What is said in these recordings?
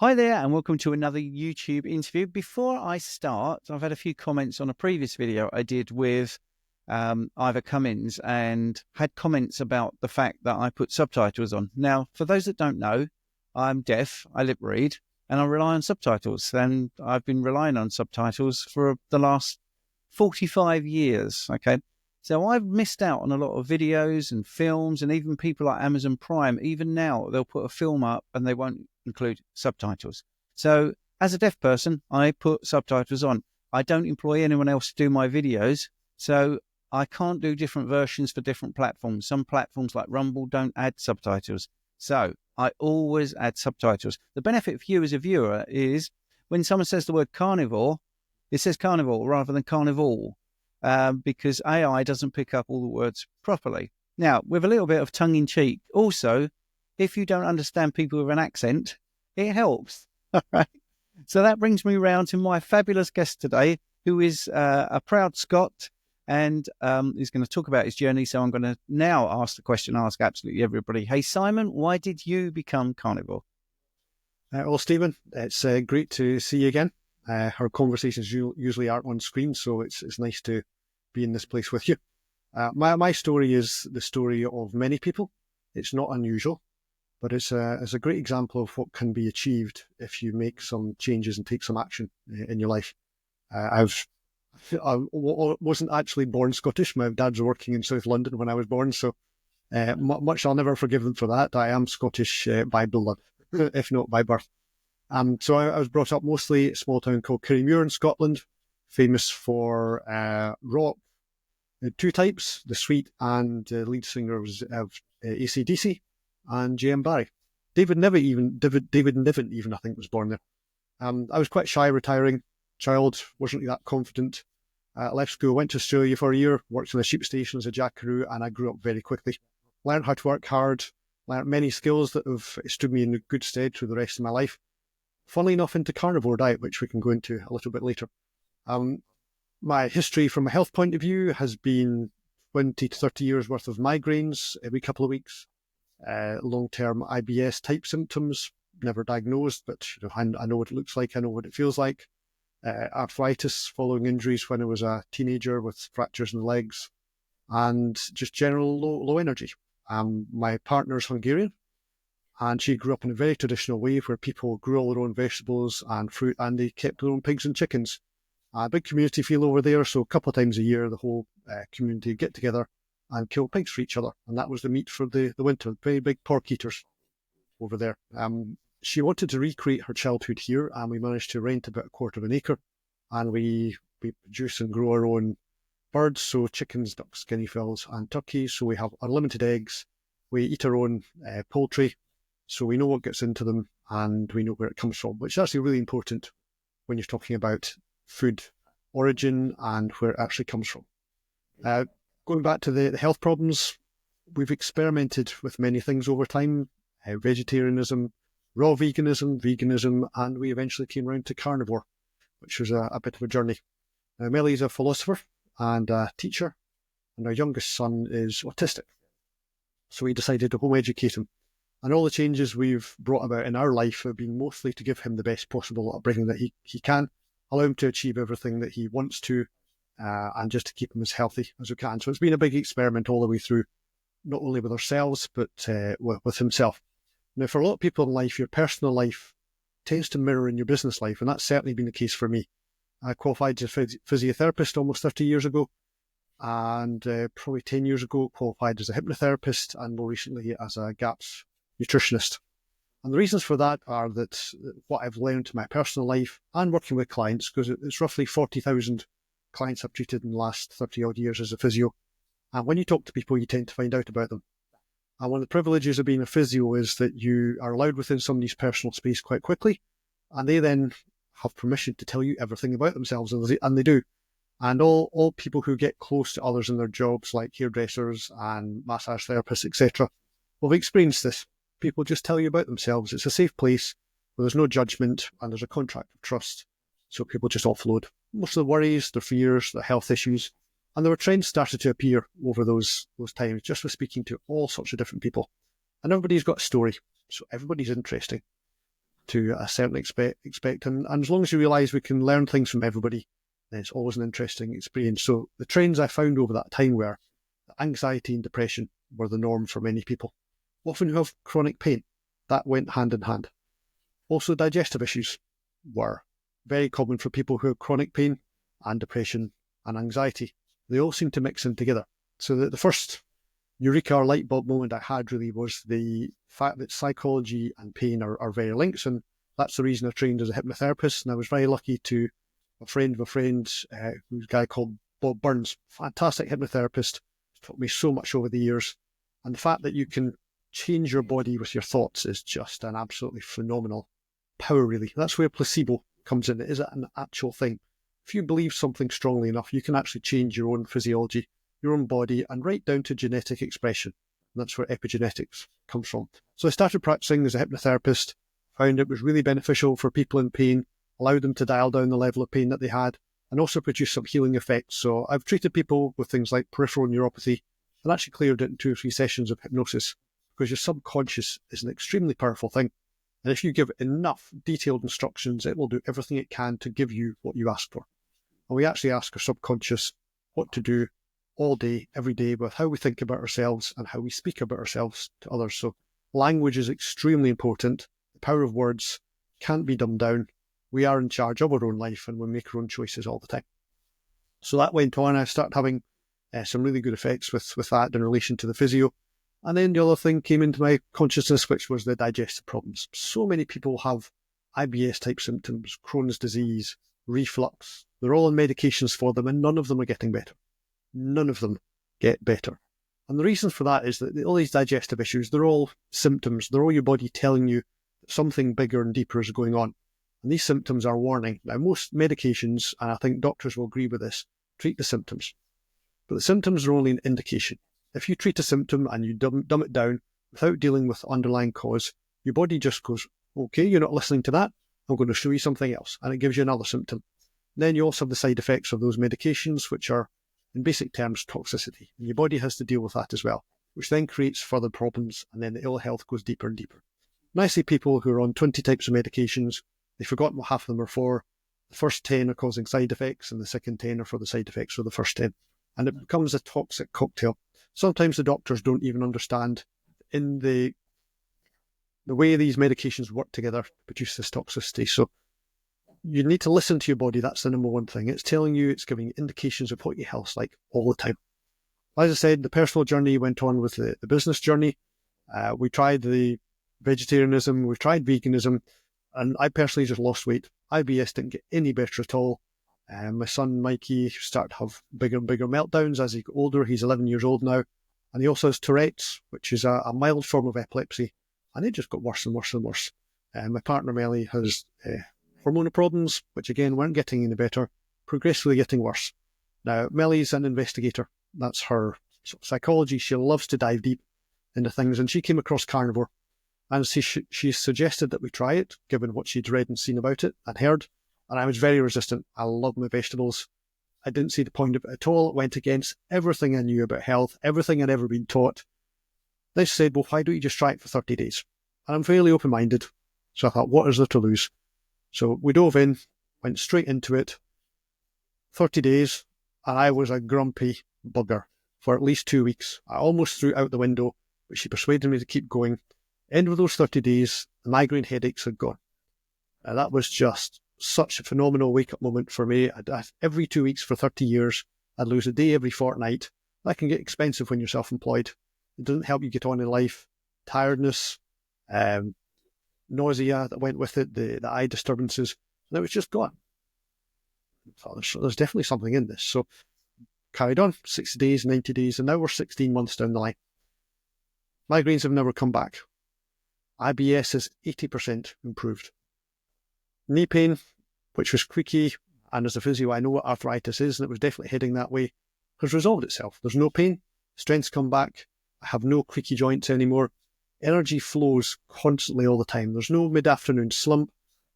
Hi there, and welcome to another YouTube interview. Before I start, I've had a few comments on a previous video I did with Ivor Cummins, and had comments about the fact that I put subtitles on. Now, for those that don't know, I'm deaf, I lip read, and I rely on subtitles. And I've been relying on subtitles for the last 45 years, okay? So I've missed out on a lot of videos and films, and even people like Amazon Prime, even now, they'll put a film up and they won't include subtitles. So as a deaf person, I put subtitles on. I don't employ anyone else to do my videos, so I can't do different versions for different platforms. Some platforms like Rumble don't add subtitles. So I always add subtitles. The benefit for you as a viewer is when someone says the word carnivore, it says carnivore rather than carnivore, because AI doesn't pick up all the words properly. Now, with a little bit of tongue in cheek, also, if you don't understand people with an accent, it helps. All right. So that brings me around to my fabulous guest today, who is a proud Scot, and he's going to talk about his journey. So I'm going to now ask the question I ask absolutely everybody. Hey, Simon, why did you become carnivore? Well, Stephen, it's great to see you again. Our conversations usually aren't on screen, so it's nice to be in this place with you. My story is the story of many people. It's not unusual, but it's a great example of what can be achieved if you make some changes and take some action in your life. I wasn't actually born Scottish. My dad's working in South London when I was born, so much I'll never forgive them for that. I am Scottish by blood, if not by birth. So I was brought up mostly at a small town called Carnivore in Scotland, famous for rock. Two types, the Sweet and lead singer of AC/DC, and J.M. Barrie. David Niven even I think was born there. I was quite shy, retiring child, wasn't really that confident. Left school, went to Australia for a year, worked on a sheep station as a jackaroo, and I grew up very quickly. Learned how to work hard, learned many skills that have stood me in good stead through the rest of my life. Funnily enough, into carnivore diet, which we can go into a little bit later. My history from a health point of view has been 20 to 30 years worth of migraines every couple of weeks, long-term IBS type symptoms, never diagnosed, but I know what it looks like, I know what it feels like. Arthritis following injuries when I was a teenager with fractures in the legs, and just general low energy. My partner's Hungarian, and she grew up in a very traditional way where people grew all their own vegetables and fruit, and they kept their own pigs and chickens. A big community feel over there, so a couple of times a year the whole community get together and kill pigs for each other, and that was the meat for the winter. Very big pork eaters over there. She wanted to recreate her childhood here, and we managed to rent about a quarter of an acre, and we produce and grow our own birds, so chickens, ducks, guinea fowls and turkeys. So we have unlimited eggs. We eat our own poultry, so we know what gets into them and we know where it comes from, which is actually really important when you're talking about food origin and where it actually comes from. Going back to the health problems, we've experimented with many things over time, vegetarianism, raw veganism, and we eventually came around to carnivore, which was a bit of a journey. Now, Mellie's a philosopher and a teacher, and our youngest son is autistic. So we decided to home educate him. And all the changes we've brought about in our life have been mostly to give him the best possible upbringing that he can, allow him to achieve everything that he wants to, and just to keep him as healthy as we can. So it's been a big experiment all the way through, not only with ourselves, but with himself. Now, for a lot of people in life, your personal life tends to mirror in your business life, and that's certainly been the case for me. I qualified as a physiotherapist almost 30 years ago, and probably 10 years ago qualified as a hypnotherapist, and more recently as a GAPS nutritionist. And the reasons for that are that what I've learned in my personal life and working with clients, because it's roughly 40,000 clients I've treated in the last 30 odd years as a physio. And when you talk to people, you tend to find out about them. And one of the privileges of being a physio is that you are allowed within somebody's personal space quite quickly, and they then have permission to tell you everything about themselves, and they do. And all people who get close to others in their jobs, like hairdressers and massage therapists, etc., will have experienced this. People just tell you about themselves. It's a safe place where there's no judgment and there's a contract of trust. So people just offload most of the worries, their fears, their health issues. And there were trends started to appear over those times, just with speaking to all sorts of different people. And everybody's got a story, so everybody's interesting. to a certain expect. And as long as you realise we can learn things from everybody, then it's always an interesting experience. So the trends I found over that time were that anxiety and depression were the norm for many people. Often who have chronic pain, that went hand in hand. Also digestive issues were very common for people who have chronic pain and depression and anxiety. They all seem to mix in together. So the first eureka or light bulb moment I had really was the fact that psychology and pain are very linked, and that's the reason I trained as a hypnotherapist. And I was very lucky to a friend of a friend, who's a guy called Bob Burns, fantastic hypnotherapist, taught me so much over the years. And the fact that you can change your body with your thoughts is just an absolutely phenomenal power, really. That's where placebo comes in. Is it an actual thing? If you believe something strongly enough, you can actually change your own physiology, your own body, and right down to genetic expression. And that's where epigenetics comes from. So I started practicing as a hypnotherapist, found it was really beneficial for people in pain, allowed them to dial down the level of pain that they had, and also produce some healing effects. So I've treated people with things like peripheral neuropathy and actually cleared it in 2 or 3 sessions of hypnosis, because your subconscious is an extremely powerful thing. And if you give enough detailed instructions, it will do everything it can to give you what you ask for. And we actually ask our subconscious what to do all day, every day, with how we think about ourselves and how we speak about ourselves to others. So language is extremely important. The power of words can't be dumbed down. We are in charge of our own life and we make our own choices all the time. So that went on. I started having some really good effects with that in relation to the physio. And then the other thing came into my consciousness, which was the digestive problems. So many people have IBS type symptoms, Crohn's disease, reflux. They're all on medications for them and none of them are getting better. None of them get better. And the reason for that is that all these digestive issues, they're all symptoms. They're all your body telling you that something bigger and deeper is going on. And these symptoms are warning. Now, most medications, and I think doctors will agree with this, treat the symptoms. But the symptoms are only an indication. If you treat a symptom and you dumb it down without dealing with the underlying cause, your body just goes, okay, you're not listening to that, I'm going to show you something else. And it gives you another symptom. Then you also have the side effects of those medications, which are, in basic terms, toxicity. And your body has to deal with that as well, which then creates further problems, and then the ill health goes deeper and deeper. And I see people who are on 20 types of medications, they've forgotten what half of them are for. The first 10 are causing side effects, and the second 10 are for the side effects of the first 10. And it becomes a toxic cocktail. Sometimes the doctors don't even understand in the way these medications work together to produce this toxicity. So you need to listen to your body. That's the number one thing. It's telling you, it's giving you indications of what your health's like all the time. As I said, the personal journey went on with the business journey. We tried the vegetarianism, we tried veganism, and I personally just lost weight. IBS didn't get any better at all. My son, Mikey, started to have bigger and bigger meltdowns as he got older. He's 11 years old now. And he also has Tourette's, which is a mild form of epilepsy. And it just got worse and worse and worse. My partner, Melly, has hormonal problems, which again weren't getting any better, progressively getting worse. Now, Melly's an investigator. That's her sort of psychology. She loves to dive deep into things. And she came across Carnivore. And she suggested that we try it, given what she'd read and seen about it and heard. And I was very resistant. I love my vegetables. I didn't see the point of it at all. It went against everything I knew about health, everything I'd ever been taught. They said, well, why don't you just try it for 30 days? And I'm fairly open-minded. So I thought, what is there to lose? So we dove in, went straight into it. 30 days, and I was a grumpy bugger for at least 2 weeks. I almost threw it out the window, but she persuaded me to keep going. End of those 30 days, the migraine headaches had gone. And that was just such a phenomenal wake-up moment for me. Every 2 weeks for 30 years, I'd lose a day every fortnight. That can get expensive when you're self-employed. It doesn't help you get on in life. Tiredness, nausea that went with it, the eye disturbances, and it was just gone. I thought, there's definitely something in this. So carried on, 60 days, 90 days, and now we're 16 months down the line. Migraines have never come back. IBS is 80% improved. Knee pain, which was creaky, and as a physio I know what arthritis is, and it was definitely heading that way, has resolved itself. There's no pain, strength's come back, I have no creaky joints anymore, energy flows constantly all the time. There's no mid-afternoon slump.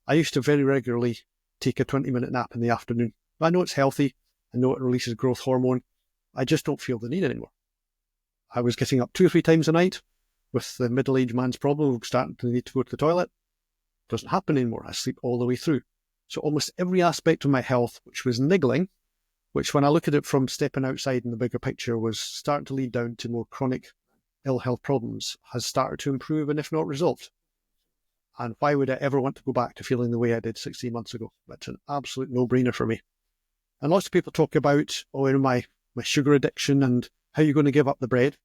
I used to very regularly take a 20-minute nap in the afternoon. I know it's healthy, I know it releases growth hormone, I just don't feel the need anymore. I was getting up 2 or 3 times a night with the middle-aged man's problem of starting to need to go to the toilet. Doesn't happen anymore. I sleep all the way through. So almost every aspect of my health, which was niggling, which when I look at it from stepping outside in the bigger picture was starting to lead down to more chronic ill health problems, has started to improve and if not resolved. And why would I ever want to go back to feeling the way I did 16 months ago? That's an absolute no-brainer for me. And lots of people talk about, my sugar addiction and how you're going to give up the bread.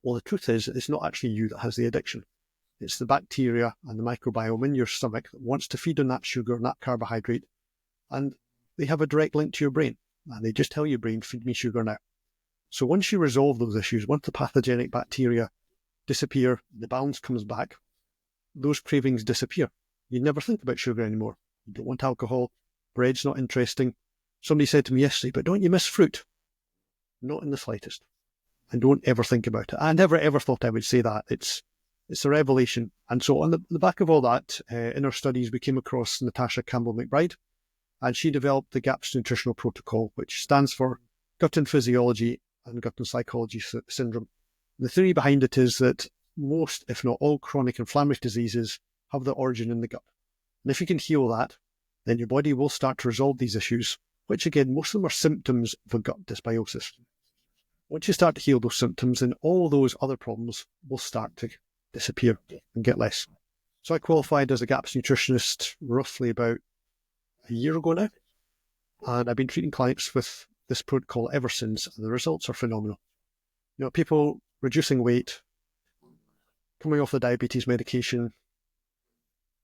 Well, the truth is, it's not actually you that has the addiction. It's the bacteria and the microbiome in your stomach that wants to feed on that sugar and that carbohydrate. And they have a direct link to your brain. And they just tell your brain, feed me sugar now. So once you resolve those issues, once the pathogenic bacteria disappear, the balance comes back, those cravings disappear. You never think about sugar anymore. You don't want alcohol. Bread's not interesting. Somebody said to me yesterday, but don't you miss fruit? Not in the slightest. And don't ever think about it. I never ever thought I would say that. It's a revelation. And so on the back of all that, in our studies, we came across Natasha Campbell-McBride, and she developed the GAPS Nutritional Protocol, which stands for Gut and Physiology and Gut and Psychology Syndrome. The theory behind it is that most, if not all, chronic inflammatory diseases have their origin in the gut. And if you can heal that, then your body will start to resolve these issues, which again, most of them are symptoms of a gut dysbiosis. Once you start to heal those symptoms, then all those other problems will start to disappear and get less. So I qualified as a GAPS nutritionist roughly about a year ago now, and I've been treating clients with this protocol ever since, and the results are phenomenal. People reducing weight, coming off the diabetes medication,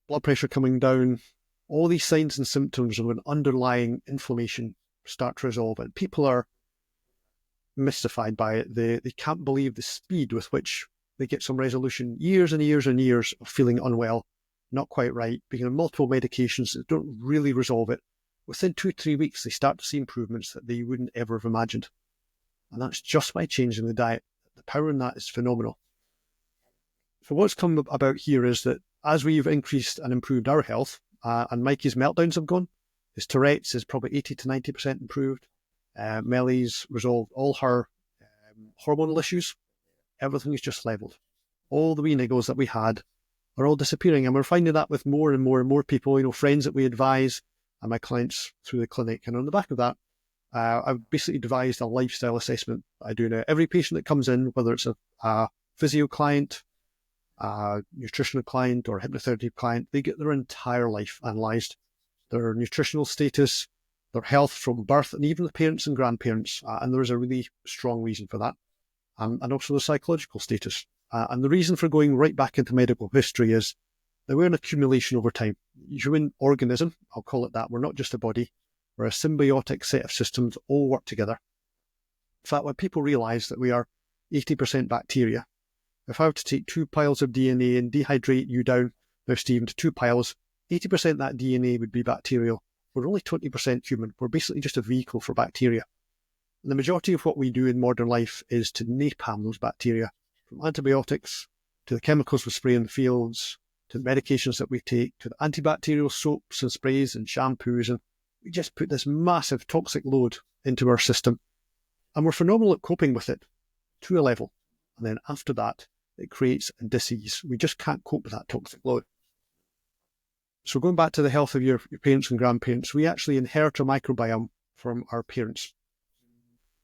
blood pressure coming down, all these signs and symptoms of an underlying inflammation start to resolve, and people are mystified by it. They can't believe the speed with which they get some resolution. Years and years and years of feeling unwell, not quite right, being on multiple medications that don't really resolve it. Within 2-3 weeks, they start to see improvements that they wouldn't ever have imagined. And that's just by changing the diet. The power in that is phenomenal. So what's come about here is that as we've increased and improved our health, and Mikey's meltdowns have gone, his Tourette's is probably 80 to 90% improved. Mellie's resolved all her hormonal issues. Everything is just leveled. All the wee niggles that we had are all disappearing. And we're finding that with more and more and more people, friends that we advise and my clients through the clinic. And on the back of that, I've basically devised a lifestyle assessment I do now. Every patient that comes in, whether it's a physio client, a nutritional client or a hypnotherapy client, they get their entire life analysed, their nutritional status, their health from birth, and even the parents and grandparents. And there is a really strong reason for that. And also the psychological status. And the reason for going right back into medical history is that we're an accumulation over time. Human organism, I'll call it that, we're not just a body, we're a symbiotic set of systems that all work together. In fact, when people realise that we are 80% bacteria, if I were to take 2 piles of DNA and dehydrate you down, now Stephen, to 2 piles, 80% of that DNA would be bacterial. We're only 20% human. We're basically just a vehicle for bacteria. And the majority of what we do in modern life is to napalm those bacteria, from antibiotics to the chemicals we spray in the fields, to the medications that we take, to the antibacterial soaps and sprays and shampoos. And we just put this massive toxic load into our system. And we're phenomenal at coping with it to a level. And then after that, it creates a disease. We just can't cope with that toxic load. So going back to the health of your parents and grandparents, we actually inherit a microbiome from our parents.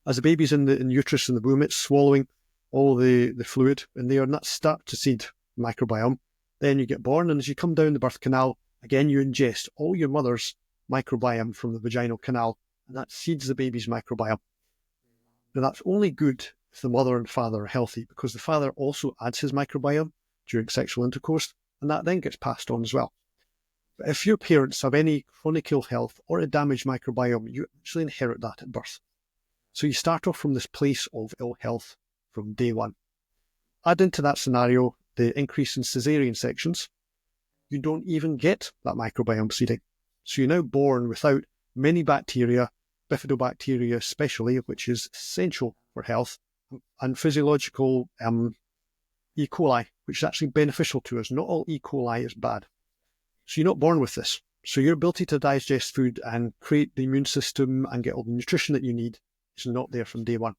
As the baby's in the uterus in the womb, it's swallowing all the fluid in there, and that starts to seed microbiome. Then you get born, and as you come down the birth canal, again you ingest all your mother's microbiome from the vaginal canal, and that seeds the baby's microbiome. Now that's only good if the mother and father are healthy, because the father also adds his microbiome during sexual intercourse, and that then gets passed on as well. But if your parents have any chronic ill health or a damaged microbiome, you actually inherit that at birth. So you start off from this place of ill health from day one. Add into that scenario the increase in caesarean sections, you don't even get that microbiome seeding. So you're now born without many bacteria, bifidobacteria especially, which is essential for health, and physiological E. coli, which is actually beneficial to us. Not all E. coli is bad. So you're not born with this. So your ability to digest food and create the immune system and get all the nutrition that you need is not there from day one.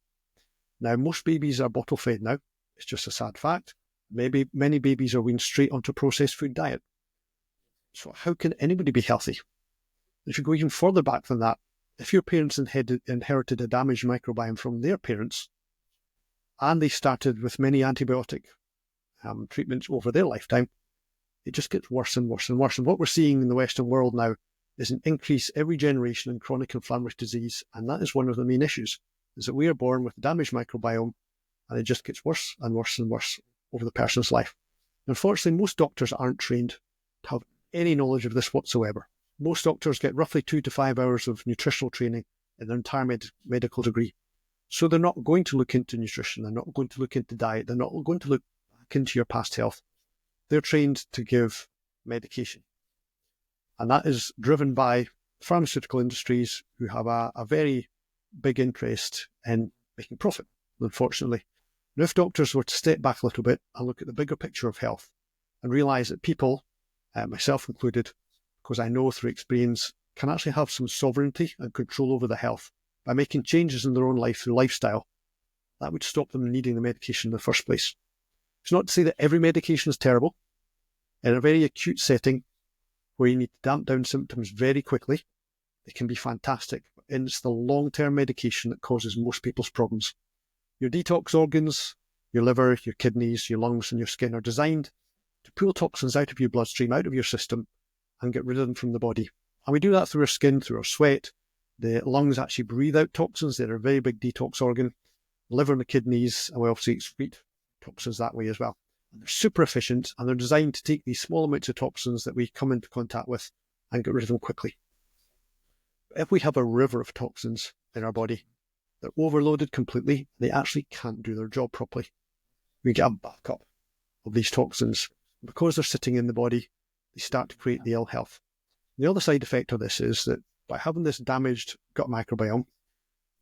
Now, most babies are bottle fed now. It's just a sad fact. Maybe many babies are weaned straight onto processed food diet. So how can anybody be healthy? If you go even further back than that, if your parents inherited a damaged microbiome from their parents, and they started with many antibiotic treatments over their lifetime, it just gets worse and worse and worse. And what we're seeing in the Western world now is an increase every generation in chronic inflammatory disease, and that is one of the main issues, is that we are born with a damaged microbiome, and it just gets worse and worse and worse over the person's life. Unfortunately, most doctors aren't trained to have any knowledge of this whatsoever. Most doctors get roughly 2 to 5 hours of nutritional training in their entire medical degree. So they're not going to look into nutrition, they're not going to look into diet, they're not going to look back into your past health. They're trained to give medication. And that is driven by pharmaceutical industries who have a very big interest in making profit, unfortunately. Now, if doctors were to step back a little bit and look at the bigger picture of health and realise that people, myself included, because I know through experience, can actually have some sovereignty and control over the health by making changes in their own life through lifestyle, that would stop them needing the medication in the first place. It's not to say that every medication is terrible. In a very acute setting where you need to damp down symptoms very quickly, they can be fantastic. And it's the long-term medication that causes most people's problems. Your detox organs, your liver, your kidneys, your lungs and your skin are designed to pull toxins out of your bloodstream, out of your system, and get rid of them from the body. And we do that through our skin, through our sweat. The lungs actually breathe out toxins. They're a very big detox organ. The liver and the kidneys, and we obviously excrete toxins that way as well. And they're super efficient, and they're designed to take these small amounts of toxins that we come into contact with and get rid of them quickly. But if we have a river of toxins in our body, they're overloaded completely, they actually can't do their job properly. We get a backup of these toxins. Because they're sitting in the body, they start to create the ill health. The other side effect of this is that by having this damaged gut microbiome,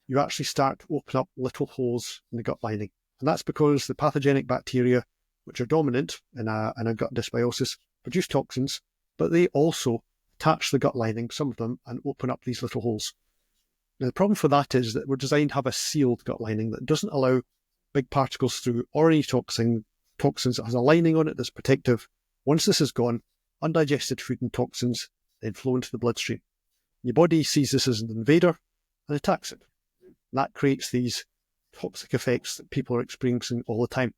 you actually start to open up little holes in the gut lining. And that's because the pathogenic bacteria, which are dominant in a gut dysbiosis, produce toxins, but they also attach the gut lining, some of them, and open up these little holes. Now, the problem for that is that we're designed to have a sealed gut lining that doesn't allow big particles through or any toxins. It has a lining on it that's protective. Once this is gone, undigested food and toxins then flow into the bloodstream. Your body sees this as an invader and attacks it. And that creates these toxic effects that people are experiencing all the time.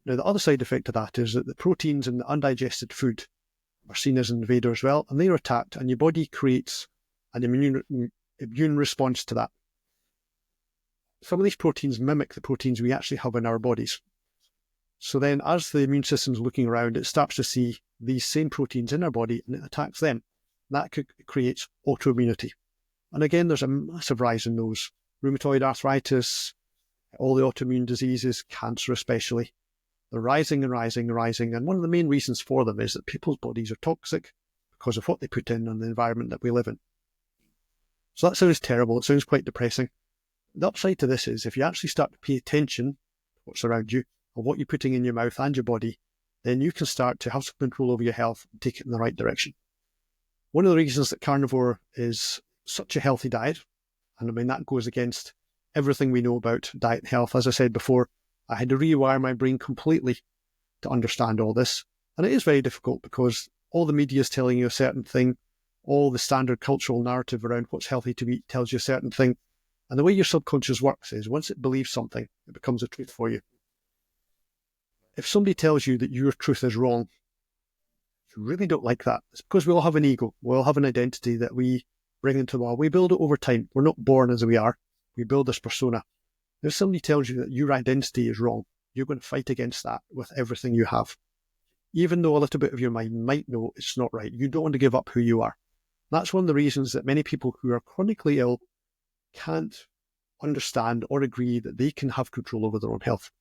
Now, the other side effect of that is that the proteins in the undigested food are seen as an invader as well, and they're attacked, and your body creates an immune response to that. Some of these proteins mimic the proteins we actually have in our bodies. So then, as the immune system's looking around, it starts to see these same proteins in our body, and it attacks them. That creates autoimmunity. And again, there's a massive rise in those. Rheumatoid arthritis, all the autoimmune diseases, cancer especially. They're rising and rising and rising. And one of the main reasons for them is that people's bodies are toxic because of what they put in and the environment that we live in. So that sounds terrible. It sounds quite depressing. The upside to this is if you actually start to pay attention to what's around you and what you're putting in your mouth and your body, then you can start to have some control over your health and take it in the right direction. One of the reasons that carnivore is such a healthy diet, and I mean that goes against everything we know about diet and health. As I said before, I had to rewire my brain completely to understand all this. And it is very difficult because all the media is telling you a certain thing, all the standard cultural narrative around what's healthy to eat tells you a certain thing. And the way your subconscious works is once it believes something, it becomes a truth for you. If somebody tells you that your truth is wrong, you really don't like that. It's because we all have an ego. We all have an identity that we bring into the world. We build it over time. We're not born as we are. We build this persona. If somebody tells you that your identity is wrong, you're going to fight against that with everything you have. Even though a little bit of your mind might know it's not right, you don't want to give up who you are. That's one of the reasons that many people who are chronically ill can't understand or agree that they can have control over their own health.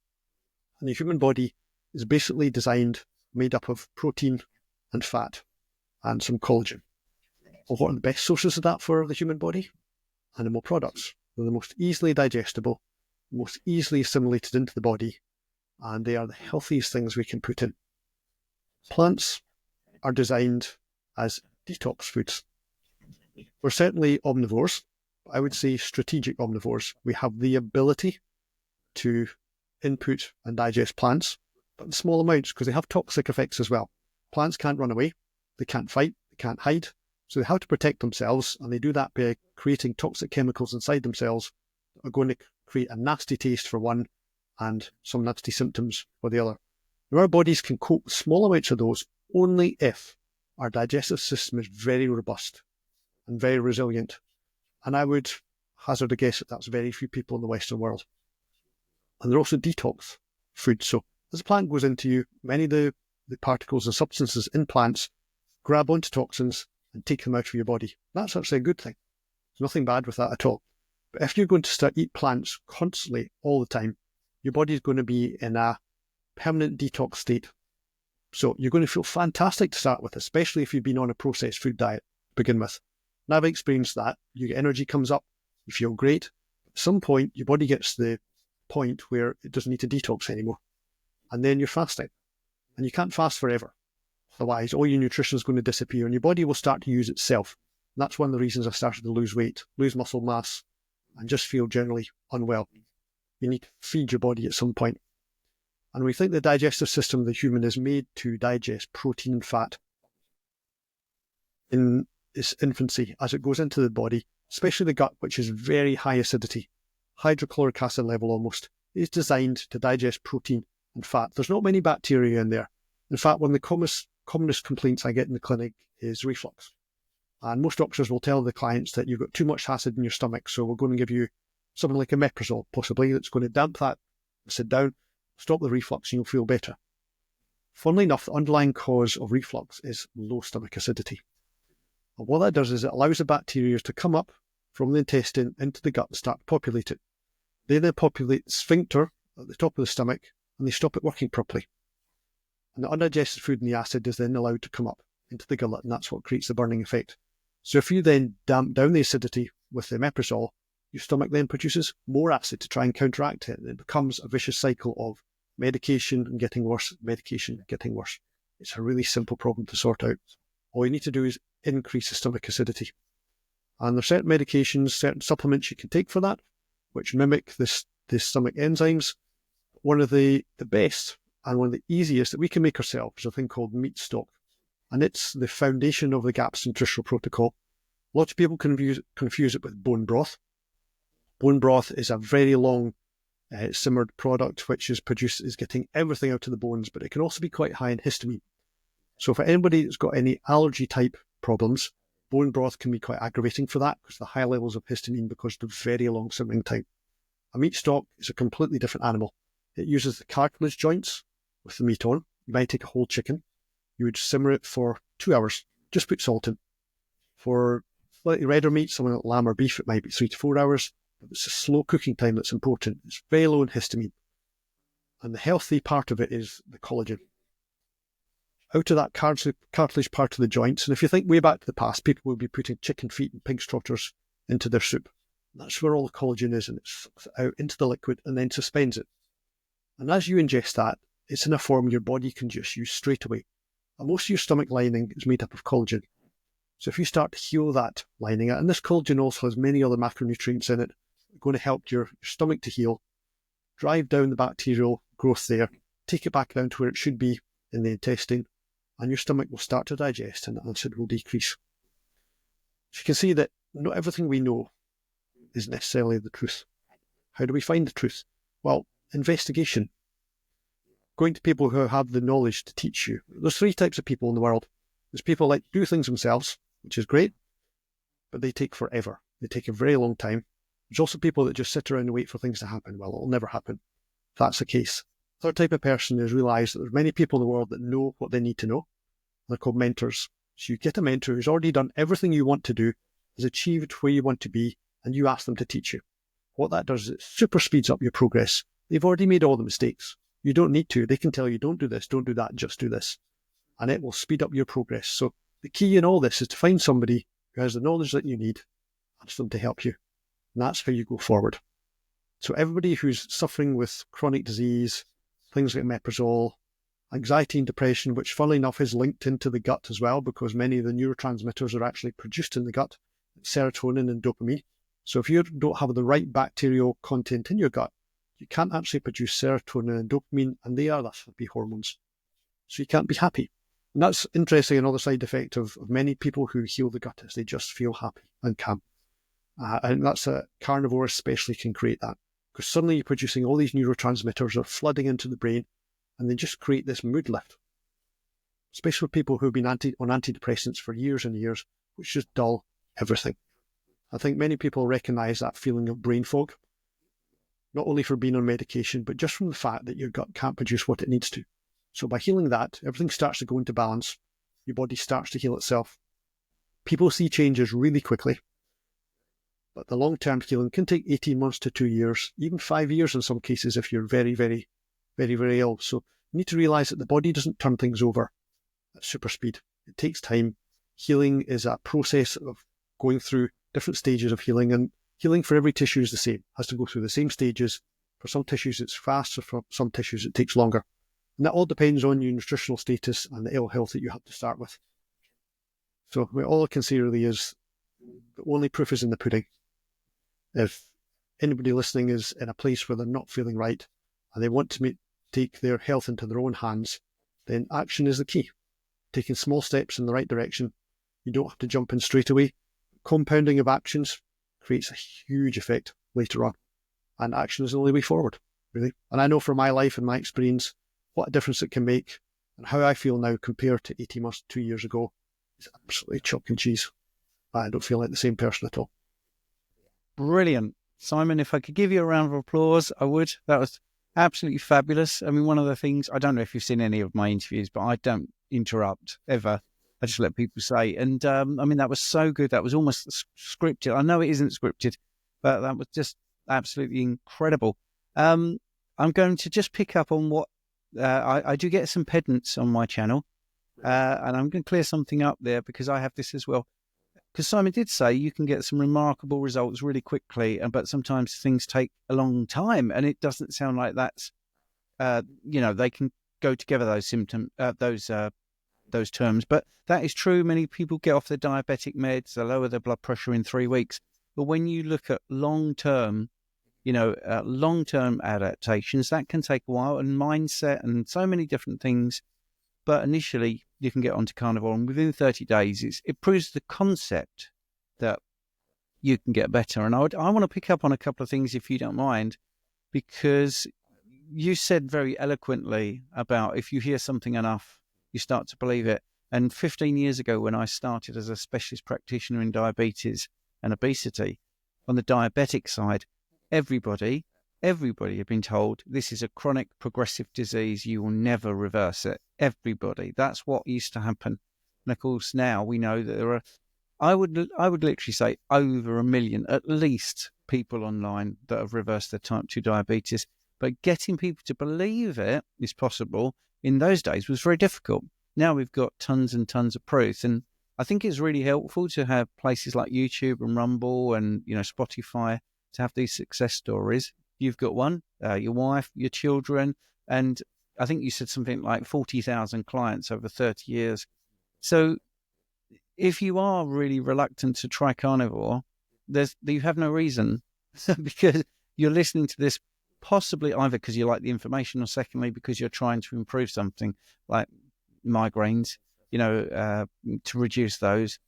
And the human body is basically made up of protein and fat and some collagen. Well, what are the best sources of that for the human body? Animal products. They're the most easily digestible, most easily assimilated into the body, and they are the healthiest things we can put in. Plants are designed as detox foods. We're certainly omnivores, but I would say strategic omnivores. We have the ability to input and digest plants, but in small amounts because they have toxic effects as well. Plants can't run away. They can't fight, they can't hide. So they have to protect themselves, and they do that by creating toxic chemicals inside themselves that are going to create a nasty taste for one and some nasty symptoms for the other. Now, our bodies can cope with small amounts of those only if our digestive system is very robust and very resilient. And I would hazard a guess that that's very few people in the Western world. And they're also detox foods. So as a plant goes into you, many of the particles and substances in plants grab onto toxins and take them out of your body. That's actually a good thing. There's nothing bad with that at all. But if you're going to eat plants constantly all the time, your body is going to be in a permanent detox state. So you're going to feel fantastic to start with, especially if you've been on a processed food diet to begin with. And I've experienced that. Your energy comes up, you feel great. At some point, your body gets to the point where it doesn't need to detox anymore. And then you're fasting. And you can't fast forever. Otherwise, all your nutrition is going to disappear and your body will start to use itself. And that's one of the reasons I started to lose weight, lose muscle mass, and just feel generally unwell. You need to feed your body at some point. And we think the digestive system of the human is made to digest protein and fat in its infancy as it goes into the body, especially the gut, which is very high acidity, hydrochloric acid level almost, is designed to digest protein and fat. There's not many bacteria in there. In fact, one of the commonest complaints I get in the clinic is reflux. And most doctors will tell the clients that you've got too much acid in your stomach, so we're going to give you something like a omeprazole, possibly, that's going to damp that acid down, stop the reflux, and you'll feel better. Funnily enough, the underlying cause of reflux is low stomach acidity. And what that does is it allows the bacteria to come up from the intestine into the gut and start to populate it. They then populate the sphincter at the top of the stomach, and they stop it working properly. And the undigested food and the acid is then allowed to come up into the gullet, and that's what creates the burning effect. So if you then damp down the acidity with the omeprazole, your stomach then produces more acid to try and counteract it, and it becomes a vicious cycle of medication and getting worse, medication and getting worse. It's a really simple problem to sort out. All you need to do is increase the stomach acidity. And there's certain medications, certain supplements you can take for that, which mimic the stomach enzymes. One of the best and one of the easiest that we can make ourselves is a thing called meat stock. And it's the foundation of the GAPS nutritional protocol. Lots of people confuse it with bone broth. Bone broth is a very long simmered product which is getting everything out of the bones, but it can also be quite high in histamine. So for anybody that's got any allergy type problems, bone broth can be quite aggravating for that because of the high levels of histamine because of the very long simmering time. A meat stock is a completely different animal. It uses the cartilage joints with the meat on. You might take a whole chicken. You would simmer it for 2 hours. Just put salt in. For slightly redder meat, something like lamb or beef, it might be 3 to 4 hours. But it's a slow cooking time that's important. It's very low in histamine. And the healthy part of it is the collagen. Out of that cartilage part of the joints, and if you think way back to the past, people would be putting chicken feet and pig's trotters into their soup. That's where all the collagen is, and it sucks it out into the liquid and then suspends it. And as you ingest that, it's in a form your body can just use straight away. And most of your stomach lining is made up of collagen. So if you start to heal that lining, and this collagen also has many other macronutrients in it, going to help your stomach to heal, drive down the bacterial growth there, take it back down to where it should be in the intestine, and your stomach will start to digest and the acid will decrease. So you can see that not everything we know is necessarily the truth. How do we find the truth? Well, investigation. Going to people who have the knowledge to teach you. There's 3 types of people in the world. There's people who like to do things themselves, which is great, but they take forever. They take a very long time. There's also people that just sit around and wait for things to happen. Well, it'll never happen. If that's the case. Third type of person is realise that there's many people in the world that know what they need to know. They're called mentors. So you get a mentor who's already done everything you want to do, has achieved where you want to be, and you ask them to teach you. What that does is it super speeds up your progress. They've already made all the mistakes. You don't need to. They can tell you, don't do this, don't do that, just do this. And it will speed up your progress. So the key in all this is to find somebody who has the knowledge that you need, ask them to help you. And that's how you go forward. So everybody who's suffering with chronic disease, things like omeprazole, anxiety and depression, which funnily enough is linked into the gut as well, because many of the neurotransmitters are actually produced in the gut, serotonin and dopamine. So if you don't have the right bacterial content in your gut, you can't actually produce serotonin and dopamine, and they are the happy hormones. So you can't be happy. And that's interesting. Another side effect of many people who heal the gut is they just feel happy and calm. And that's a carnivore especially can create that, because suddenly you're producing all these neurotransmitters are flooding into the brain, and they just create this mood lift. Especially for people who've been on antidepressants for years and years, which just dull everything. I think many people recognize that feeling of brain fog, not only for being on medication, but just from the fact that your gut can't produce what it needs to. So by healing that, everything starts to go into balance. Your body starts to heal itself. People see changes really quickly, but the long-term healing can take 18 months to 2 years, even 5 years in some cases if you're very, very, very, very ill. So you need to realize that the body doesn't turn things over at super speed. It takes time. Healing is a process of going through different stages of healing, and healing for every tissue is the same, has to go through the same stages. For some tissues it's faster, for some tissues it takes longer. And that all depends on your nutritional status and the ill health that you have to start with. So all I can say really is the only proof is in the pudding. If anybody listening is in a place where they're not feeling right and they want to take their health into their own hands, then action is the key. Taking small steps in the right direction. You don't have to jump in straight away. Compounding of actions creates a huge effect later on. And action is the only way forward, really. And I know from my life and my experience what a difference it can make, and how I feel now compared to 18 months, 2 years ago is absolutely chalk and cheese. I don't feel like the same person at all. Brilliant. Simon, if I could give you a round of applause, I would. That was absolutely fabulous. I mean, one of the things, I don't know if you've seen any of my interviews, but I don't interrupt ever. I just let people say. And I mean, that was so good. That was almost scripted. I know it isn't scripted, but that was just absolutely incredible. I'm going to just pick up on what I do get some pedants on my channel, and I'm going to clear something up there because I have this as well. Because Simon did say you can get some remarkable results really quickly, but sometimes things take a long time, and it doesn't sound like that's, they can go together, those symptoms, those terms. But that is true. Many people get off their diabetic meds, they lower their blood pressure in 3 weeks. But when you look at long-term adaptations, that can take a while, and mindset and so many different things. But initially, you can get onto carnivore, and within 30 days, it proves the concept that you can get better. And I want to pick up on a couple of things, if you don't mind, because you said very eloquently about if you hear something enough, you start to believe it. And 15 years ago, when I started as a specialist practitioner in diabetes and obesity, on the diabetic side, everybody had been told this is a chronic progressive disease. You will never reverse it. Everybody. That's what used to happen. And of course, now we know that there are, I would literally say over 1 million, at least, people online that have reversed their type 2 diabetes. But getting people to believe it is possible in those days was very difficult. Now we've got tons and tons of proof. And I think it's really helpful to have places like YouTube and Rumble and, Spotify to have these success stories. You've got one, your wife, your children, and I think you said something like 40,000 clients over 30 years. So if you are really reluctant to try carnivore, you have no reason because you're listening to this possibly either because you like the information or secondly because you're trying to improve something like migraines, to reduce those.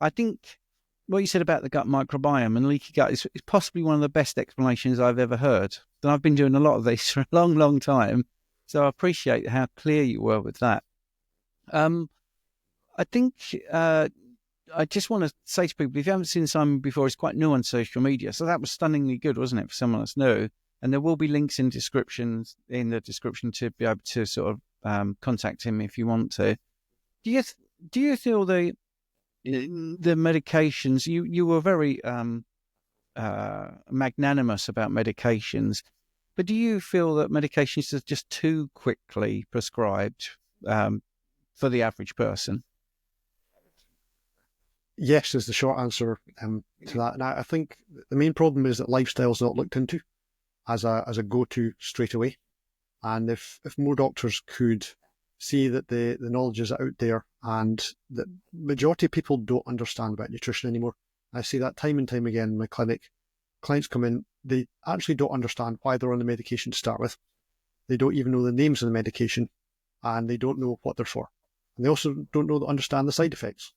I think what you said about the gut microbiome and leaky gut is possibly one of the best explanations I've ever heard. And I've been doing a lot of these for a long, long time. So I appreciate how clear you were with that. I think I just want to say to people, if you haven't seen Simon before, he's quite new on social media. So that was stunningly good, wasn't it, for someone that's new? And there will be links in the description to be able to sort of contact him if you want to. Do you feel the medications, you were very magnanimous about medications, but do you feel that medications are just too quickly prescribed for the average person? Yes, is the short answer to that. And I think the main problem is that lifestyle is not looked into as a go-to straight away. And if more doctors could see that the knowledge is out there and that majority of people don't understand about nutrition anymore. I see that time and time again in my clinic. Clients come in, they actually don't understand why they're on the medication to start with. They don't even know the names of the medication and they don't know what they're for. And they also don't understand the side effects.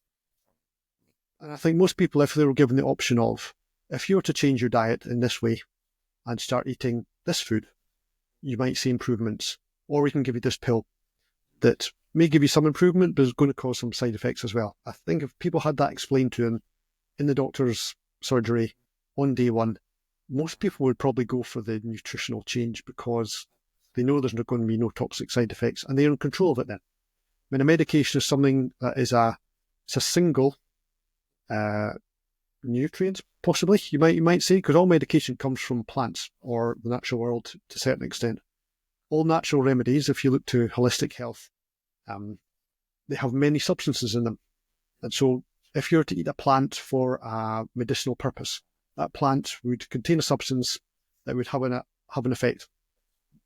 And I think most people, if they were given the option of, if you were to change your diet in this way and start eating this food, you might see improvements. Or we can give you this pill that may give you some improvement, but is going to cause some side effects as well. I think if people had that explained to them in the doctor's surgery on day one, most people would probably go for the nutritional change because they know there's not going to be no toxic side effects and they're in control of it then. I mean, a medication is something that is it's a single nutrient, possibly, you might say, because all medication comes from plants or the natural world to a certain extent. All natural remedies, if you look to holistic health, they have many substances in them. And so if you're to eat a plant for a medicinal purpose, that plant would contain a substance that would have an effect,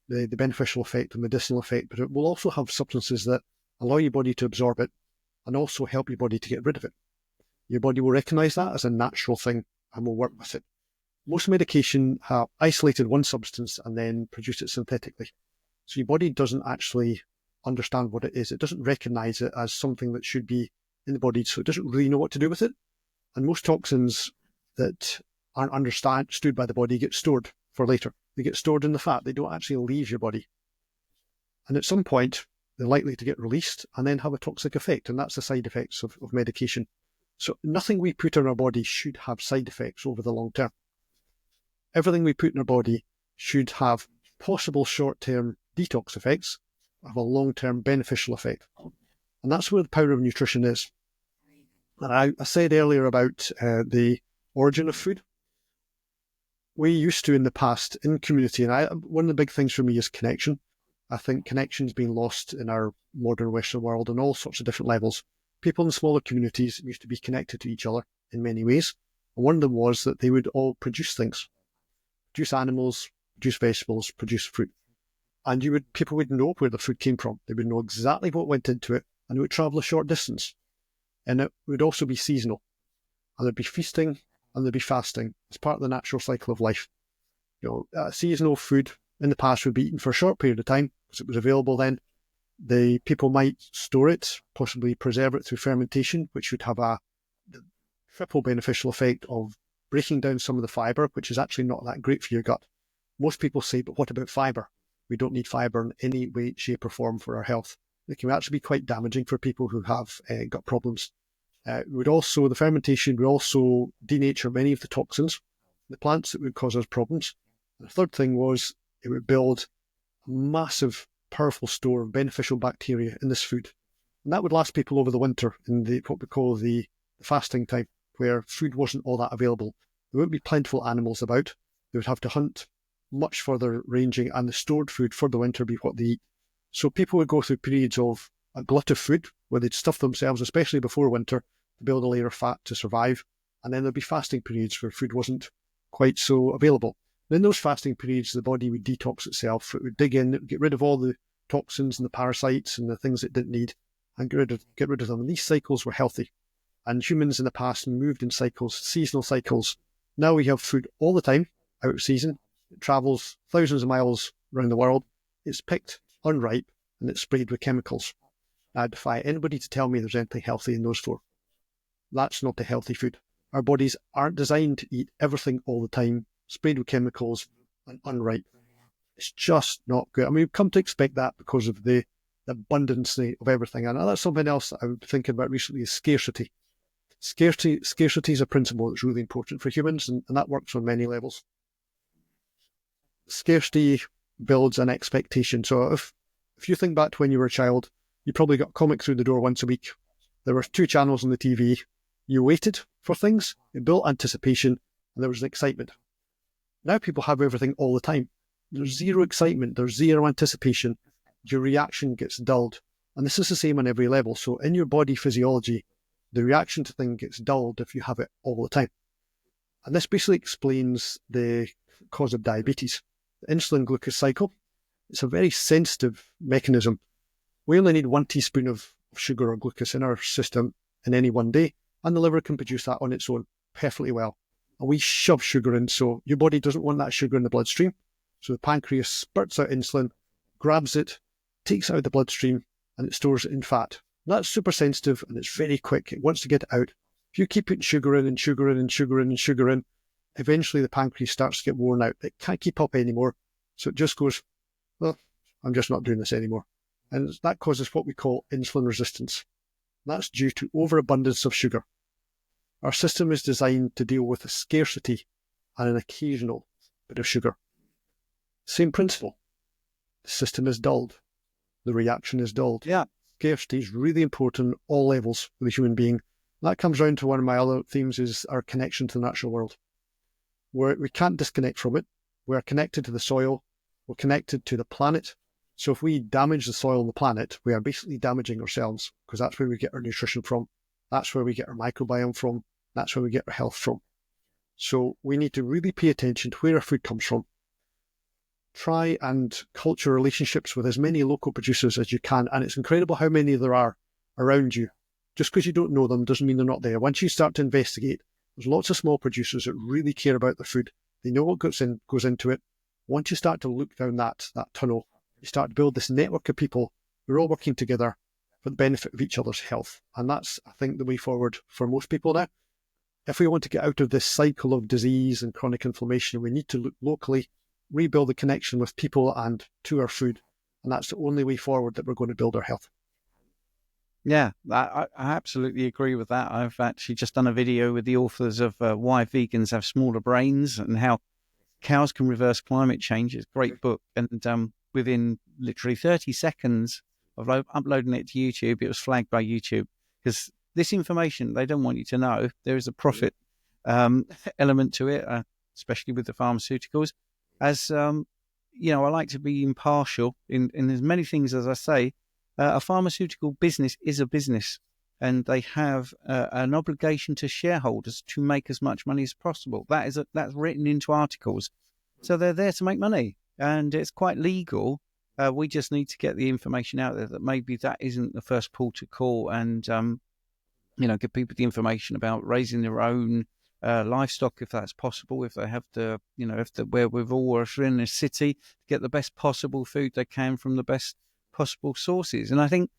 the beneficial effect, the medicinal effect, but it will also have substances that allow your body to absorb it and also help your body to get rid of it. Your body will recognize that as a natural thing and will work with it. Most medication have isolated one substance and then produce it synthetically. So your body doesn't actually understand what it is. It doesn't recognize it as something that should be in the body, so it doesn't really know what to do with it. And most toxins that aren't understood by the body get stored for later. They get stored in the fat. They don't actually leave your body. And at some point, they're likely to get released and then have a toxic effect. And that's the side effects of medication. So nothing we put in our body should have side effects over the long term. Everything we put in our body should have possible short-term detox effects, have a long-term beneficial effect. And that's where the power of nutrition is. And I said earlier about the origin of food. We used to, in the past, in community, and one of the big things for me is connection. I think connection's been lost in our modern Western world on all sorts of different levels. People in smaller communities used to be connected to each other in many ways. And one of them was that they would all produce things. Produce animals, produce vegetables, produce fruit. And people would know where the food came from. They would know exactly what went into it, and it would travel a short distance. And it would also be seasonal. And there'd be feasting and there'd be fasting. It's part of the natural cycle of life. Seasonal food in the past would be eaten for a short period of time because it was available then. The people might store it, possibly preserve it through fermentation, which would have a triple beneficial effect of breaking down some of the fibre, which is actually not that great for your gut. Most people say, but what about fibre? We don't need fibre in any way, shape or form for our health. It can actually be quite damaging for people who have gut problems. The fermentation would also denature many of the toxins, the plants that would cause us problems. And the third thing was it would build a massive, powerful store of beneficial bacteria in this food. And that would last people over the winter in what we call the fasting time, where food wasn't all that available. There wouldn't be plentiful animals about. They would have to hunt much further ranging, and the stored food for the winter be what they eat. So people would go through periods of a glut of food where they'd stuff themselves, especially before winter, to build a layer of fat to survive. And then there'd be fasting periods where food wasn't quite so available. And in those fasting periods, the body would detox itself. It would dig in, it would get rid of all the toxins and the parasites and the things it didn't need and get rid of them. And these cycles were healthy. And humans in the past moved in cycles, seasonal cycles. Now we have food all the time, out of season. It travels thousands of miles around the world. It's picked unripe and it's sprayed with chemicals. I defy anybody to tell me there's anything healthy in those four. That's not the healthy food. Our bodies aren't designed to eat everything all the time, sprayed with chemicals and unripe. It's just not good. I mean, we've come to expect that because of the abundance of everything. And that's something else that I've been thinking about recently is scarcity. Scarcity is a principle that's really important for humans, and that works on many levels. Scarcity builds an expectation. So if you think back to when you were a child, you probably got a comic through the door once a week. There were 2 channels on the TV. You waited for things. It built anticipation, and there was an excitement. Now people have everything all the time. There's zero excitement. There's zero anticipation. Your reaction gets dulled. And this is the same on every level. So in your body physiology, the reaction to things gets dulled if you have it all the time. And this basically explains the cause of diabetes. The insulin glucose cycle, it's a very sensitive mechanism. We only need 1 teaspoon of sugar or glucose in our system in any one day, and the liver can produce that on its own perfectly well. And we shove sugar in, so your body doesn't want that sugar in the bloodstream. So the pancreas spurts out insulin, grabs it, takes it out of the bloodstream, and it stores it in fat. That's super sensitive and it's very quick. It wants to get it out. If you keep putting sugar in and sugar in and sugar in and sugar in, eventually the pancreas starts to get worn out. It can't keep up anymore. So it just goes, well, I'm just not doing this anymore. And that causes what we call insulin resistance. That's due to overabundance of sugar. Our system is designed to deal with a scarcity and an occasional bit of sugar. Same principle. The system is dulled. The reaction is dulled. Yeah. Scarcity is really important at all levels for the human being. That comes round to one of my other themes, is our connection to the natural world. We can't disconnect from it. We're connected to the soil. We're connected to the planet. So if we damage the soil and the planet, we are basically damaging ourselves, because that's where we get our nutrition from. That's where we get our microbiome from. That's where we get our health from. So we need to really pay attention to where our food comes from. Try and culture relationships with as many local producers as you can. And it's incredible how many there are around you. Just because you don't know them doesn't mean they're not there. Once you start to investigate, there's lots of small producers that really care about their food. They know what goes into it. Once you start to look down that tunnel, you start to build this network of people who are all working together for the benefit of each other's health. And that's, I think, the way forward for most people now. If we want to get out of this cycle of disease and chronic inflammation, we need to look locally, rebuild the connection with people and to our food. And that's the only way forward that we're going to build our health. Yeah, I absolutely agree with that. I've actually just done a video with the authors of Why Vegans Have Smaller Brains and How Cows Can Reverse Climate Change. It's a great book. And within literally 30 seconds of uploading it to YouTube, it was flagged by YouTube, because this information they don't want you to know. There is a profit element to it, especially with the pharmaceuticals. As you know, I like to be impartial in as many things as I say. A pharmaceutical business is a business, and they have an obligation to shareholders to make as much money as possible. That's written into articles. So they're there to make money, and it's quite legal. We just need to get the information out there that maybe that isn't the first port of call, and give people the information about raising their own livestock if that's possible. If they have to, if the wherewithal or if they're in a city, get the best possible food they can from the best possible sources. And I think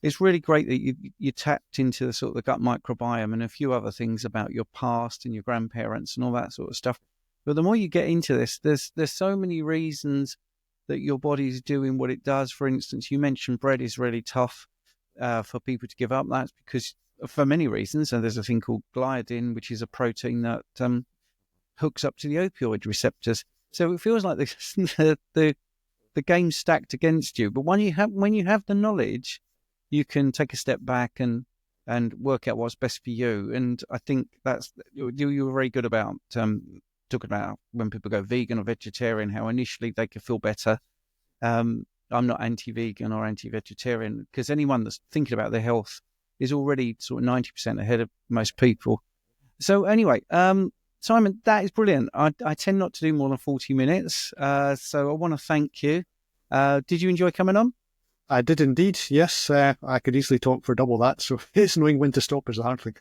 it's really great that you tapped into the sort of the gut microbiome and a few other things about your past and your grandparents and all that sort of stuff. But the more you get into this, there's so many reasons that your body's doing what it does. For instance, you mentioned bread is really tough for people to give up. That's because for many reasons. And there's a thing called gliadin, which is a protein that hooks up to the opioid receptors. So it feels like the game's stacked against you. But when you have the knowledge, you can take a step back and work out what's best for you. And I think that's you were very good about talking about when people go vegan or vegetarian, how initially they can feel better. I'm not anti-vegan or anti-vegetarian, because anyone that's thinking about their health is already sort of 90% ahead of most people. So anyway, Simon, that is brilliant. I tend not to do more than 40 minutes. So I want to thank you. Did you enjoy coming on? I did indeed, yes. I could easily talk for double that. So it's knowing when to stop is the hard thing.